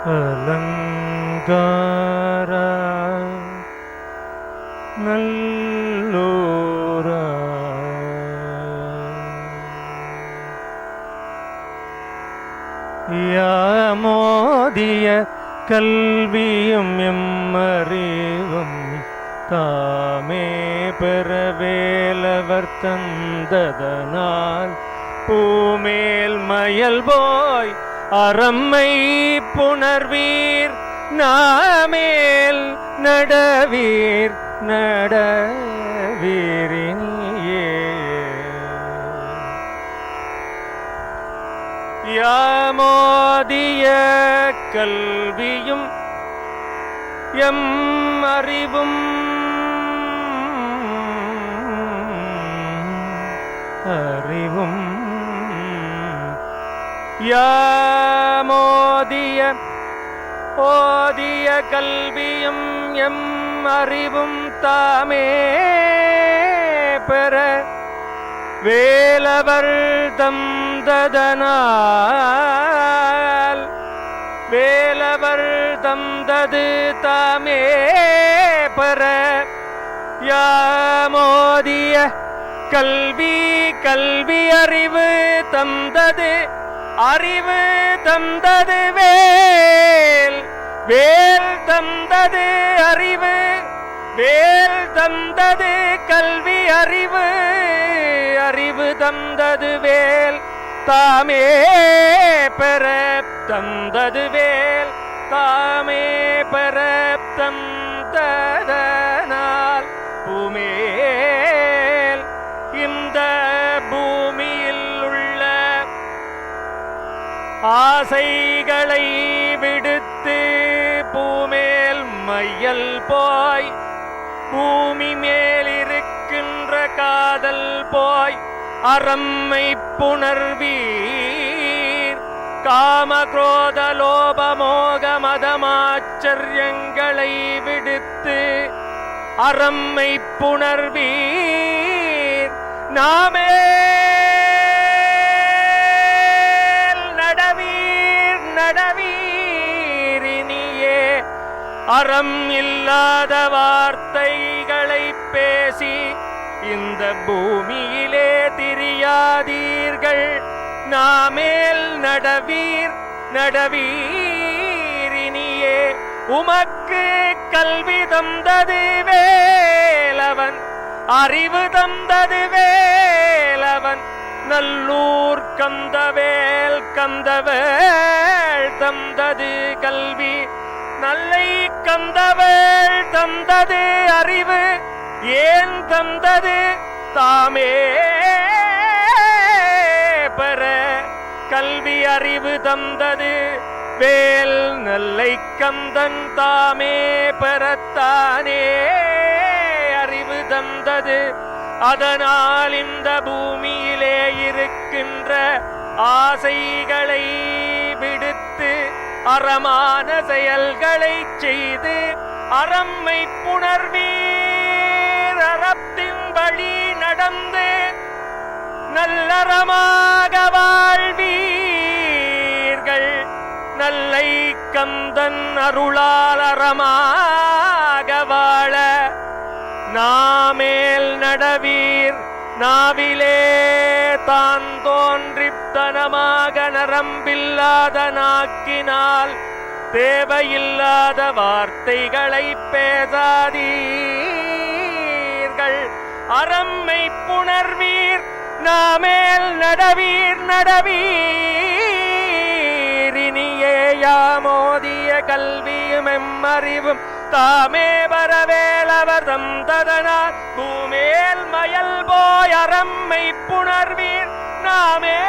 அலங்கார நல்லூர யாமோதிய கல்வியும் எம்மறிவும் தாமே பெறவேலவர் தந்ததனால் பூமேல் மயல் போய் அறம்மை புணர்வீர் நாமேல் நடவீர் நடவீரினியே யாமோதிய கல்வியும் எம் அறிவும் அறிவும் யாமோதிய ஓதிய கல்வியும் எம் அறிவும் தாமே பெற வேலவர் தந்ததனால் வேலவர் தந்தது தாமே பெற யாமோதிய கல்வி கல்வி அறிவு தந்தது அறிவு தந்தது வேல் வேல் தந்தது அறிவு வேல் தந்தது கல்வி அறிவு அறிவு தந்தது வேல் தாமே பெற தந்தது வேல் தாமே பெற தந்ததனால் பூமேல் இந்த பூமியில் உள்ள ஆசைகளை விடுத்து பூமேல் மையல் போய் பூமி மேலிருக்கின்ற காதல் போய் அறம்மை புணர்வீர் காம குரோத லோப மோக மதமாச்சரியங்களை விடுத்து அறம்மை புணர்வீர் நாமே நடவீர் நடவீரினியே அறம் இல்லாத வார்த்தைகளை பேசி இந்த பூமியிலே திரியாதீர்கள் நாமேல் நடவீர் நடவீரினியே உமக்கு கல்வி தந்தது வேலவன் அறிவு தந்தது வேலவன் நல்லூர் கந்தவேல் கந்தவேல் தந்தது கல்வி நல்லை கந்தவேல் தந்தது அறிவு ஏன் தந்தது தாமே பெற கல்வி அறிவு தந்தது வேல் நல்லை கந்தன் தாமே பெறத்தானே அறிவு தந்தது அதனால் இந்த பூமியிலே இருக்கின்ற ஆசைகளை விடுத்து அறமான செயல்களை செய்து அறம்மை புணர்வீர் அறத்தின் வழி நடந்து நல்லறமாக வாழ்வீர்கள் நல்லை கந்தன் அருளால் அறமாக வாழ நாமேல் நடவீர் நாவிலே தான் தோன்றித்தனமாக நரம்பில்லாத நாக்கினால் தேவையில்லாத வார்த்தைகளை பேசாதீர்கள் அறம்மை புணர்வீர் நாமேல் நடவீர் நடவீரினியே யாமோதிய கல்வியும் எம்மறிவும் தாமே வரவேலவர் தந்ததனால் பூமேல் மயல் போய் அறம்மை புணர்வீர் நாமேல்